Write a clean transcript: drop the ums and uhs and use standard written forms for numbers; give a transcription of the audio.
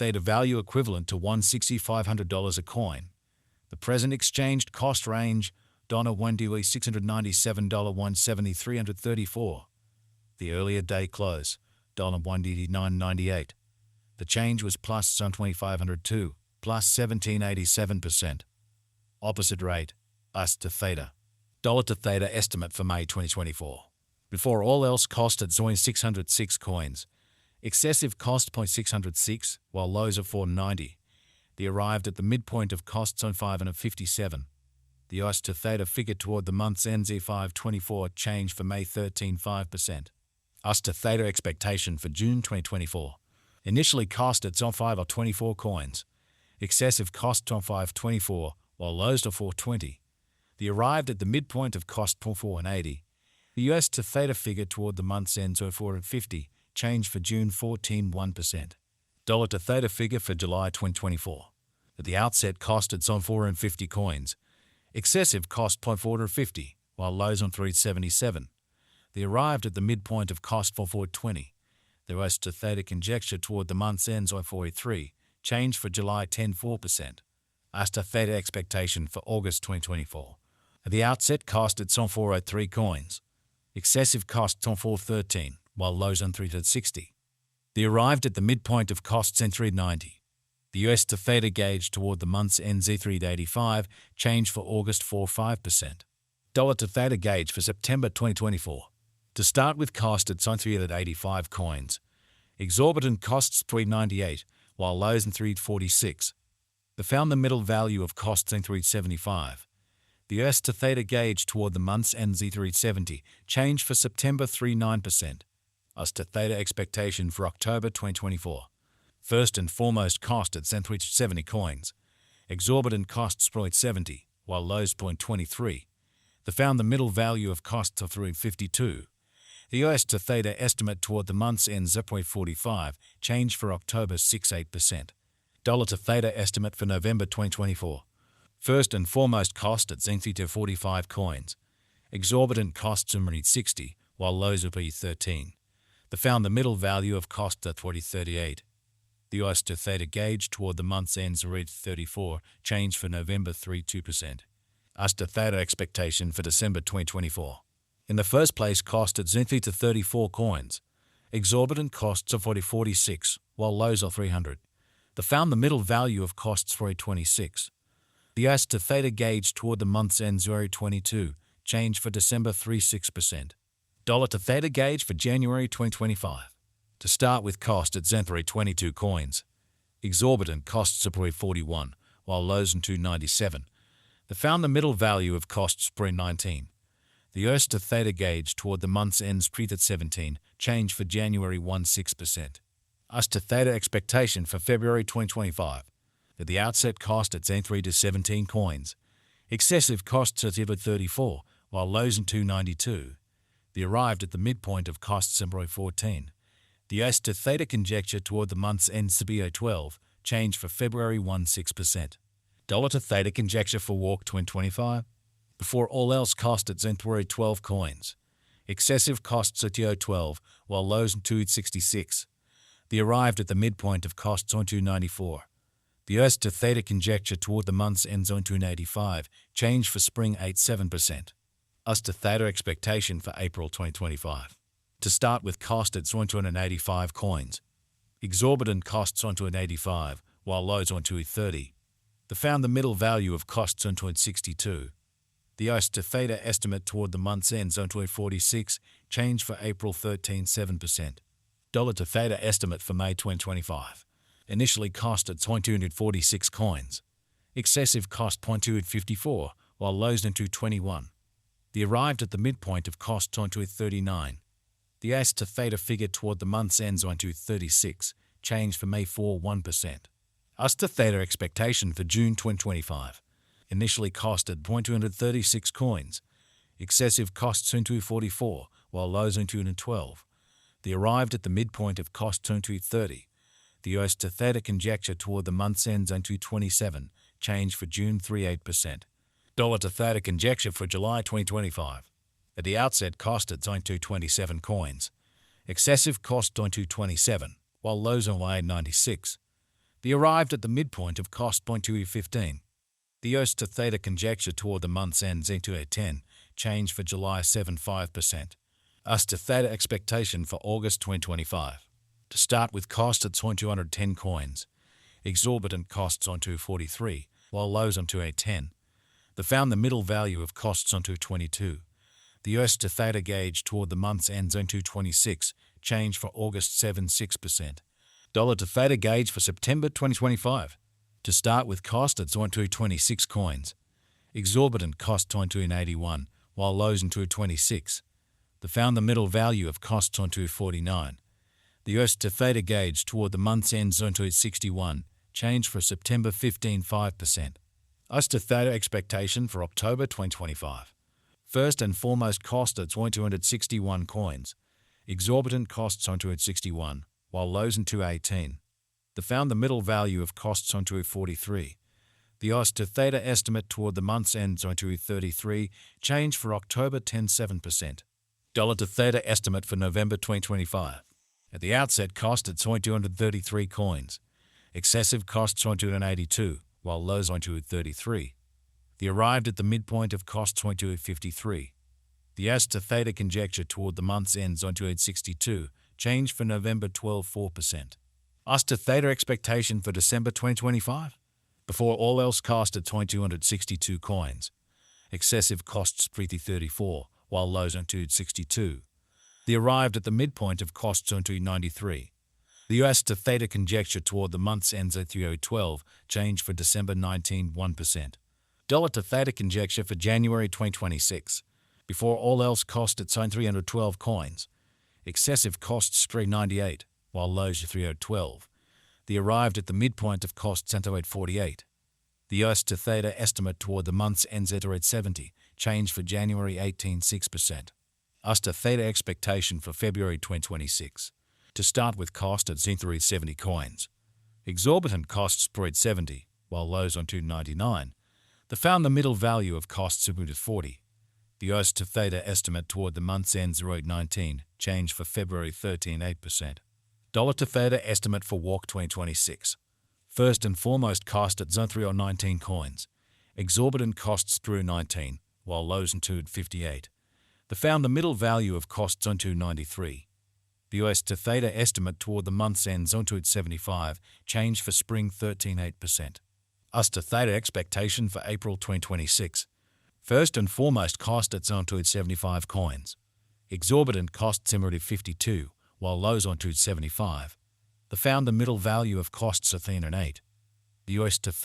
Theta value equivalent to $1,6,500 a coin. The present exchanged cost range $1 $697 $170 $334. The earlier day close $1 $998. The change was plus $2,502, plus 17.87%. Opposite rate, US to Theta. Dollar to Theta estimate for May 2024. Before all else cost at 606 coins. Excessive cost 0.606, while lows of 490. They arrived at the midpoint of costs on 557. The US to Theta figure toward the month's end Z524 change for May 13.5%. US to Theta expectation for June 2024. Initially cost at 524 coins. Excessive cost on 524, while lows to 420. They arrived at the midpoint of cost 480. The US to Theta figure toward the month's end 450, change for June 14.1%. Dollar to Theta figure for July 2024. At the outset cost at 450 coins. Excessive cost 450, while lows on 377. They arrived at the midpoint of cost 420. The US to Theta conjecture toward the month's ends 483, change for July 10.4%. US to Theta expectation for August 2024. At the outset cost at 403 coins. Excessive cost 413, while lows on 360. They arrived at the midpoint of costs in 390. The US to Theta gauge toward the month's end Z385, change for August 4.5%. Dollar to Theta gauge for September 2024. To start with cost at 385 coins. Exorbitant costs 398, while lows in 346. They found the middle value of costs in 375. The US to Theta gauge toward the month's end Z370, change for September 3.9%. US to Theta expectation for October 2024. First and foremost cost at 370 coins. Exorbitant costs 0.70, while lows 0.23. They found the middle value of costs of 352. The US to Theta estimate toward the month's end 0.45, change for October 6.8%. Dollar to Theta estimate for November 2024. First and foremost cost at 45 coins. Exorbitant costs 60, while lows of 13. They found the middle value of cost at 40.38. The US to Theta gauge toward the month's ends 34, change for November 3.2%. US to Theta expectation for December 2024. In the first place cost at 34 coins. Exorbitant costs of 40.46, while lows are 300. They found the middle value of costs 4.26. The US to Theta gauge toward the month's end 0.22, change for December 3.6%. Dollar to Theta gauge for January 2025. To start with cost at 22 coins. Exorbitant costs of 41, while lows in 297. They found the middle value of costs 19. The US to Theta gauge toward the month's ends at 17, change for January 1.6%. US to Theta expectation for February 2025. At the outset cost at 3 to 17 coins. Excessive costs at 34, while lows in 292. They arrived at the midpoint of costs in 14. The US to Theta conjecture toward the month's end CBO 12, change for February 1.6%. Dollar to Theta conjecture for Walk 2025. Before all else cost at 12 coins. Excessive costs at 12, while lows in 266. They arrived at the midpoint of costs on 294. The US to Theta conjecture toward the month's ends on 285, change for spring 8.7%. US to Theta expectation for April 2025. To start with cost at 285 coins. Exorbitant costs on 285, while lows on 230. They found the middle value of costs on 262. The US to Theta estimate toward the month's ends on 246, change for April 13.7%. Dollar to Theta estimate for May 2025. Initially cost at 246 coins. Excessive cost 254, while lows in 221. They arrived at the midpoint of costs on 239. The US to Theta figure toward the month's ends on 236, change for May 4.1%. US to Theta expectation for June 2025. Initially cost at 236 coins. Excessive costs on 244, while lows on 212. They arrived at the midpoint of costs on 230. The US to Theta conjecture toward the month's ends on 227, change for June 3.8%. Dollar to Theta conjecture for July 2025. At the outset cost at 227 coins. Excessive cost on 227, while lows on 896. They arrived at the midpoint of cost point 2E15. The US to Theta conjecture toward the month's end Z2A10 change for July 7.5%. US to Theta expectation for August 2025. To start with cost at 210 coins. Exorbitant costs on 243, while lows on 2A10. They found the middle value of costs on 222. The US to Theta gauge toward the month's end zone 226, change for August 7.6%. Dollar to Theta gauge for September 2025. To start with cost at 226 coins. Exorbitant costs on 281, while lows on 226. They found the middle value of costs on 249. The US to Theta gauge toward the month's end zone 261, change for September 15.5%. US to Theta expectation for October 2025. First and foremost cost at 261 coins. Exorbitant costs on 261, while lows on 218. They found the middle value of costs on 243. The US to Theta estimate toward the month's end on 233, change for October 10.7%. Dollar to Theta estimate for November 2025. At the outset cost at 233 coins. Excessive costs on 282, while lows on 233. They arrived at the midpoint of costs on 253. The US to Theta conjecture toward the month's ends on 262, change for November 12.4%. US to Theta expectation for December 2025. Before all else cost at 262 coins. Excessive costs 334, while lows on 262. They arrived at the midpoint of costs on 293. The US to Theta conjecture toward the month's ends at 3012, change for December 19.1%. Dollar to Theta conjecture for January 2026. Before all else cost at 312 coins. Excessive costs 398, while lows are 3012. They arrived at the midpoint of costs at 0848. The US to Theta estimate toward the month's ends at 0870, change for January 18.6%. US to Theta expectation for February 2026. To start with cost at 370 coins. Exorbitant costs per 870, while lows on 299. They found the middle value of costs at 40. The US to Theta estimate toward the month's end 0819, change for February 13.8%. Dollar to Theta estimate for WARC 2026. First and foremost cost at zone 3019 coins. Exorbitant costs through 19, while lows on 258. They found the middle value of costs on 293. The US to Theta estimate toward the month's end zone 275, change for spring 13.8%. US to Theta expectation for April 2026. First and foremost cost at zone 275 coins. Exorbitant costs similar to 52, while lows on 275. They found the middle value of costs at 308. The US to Theta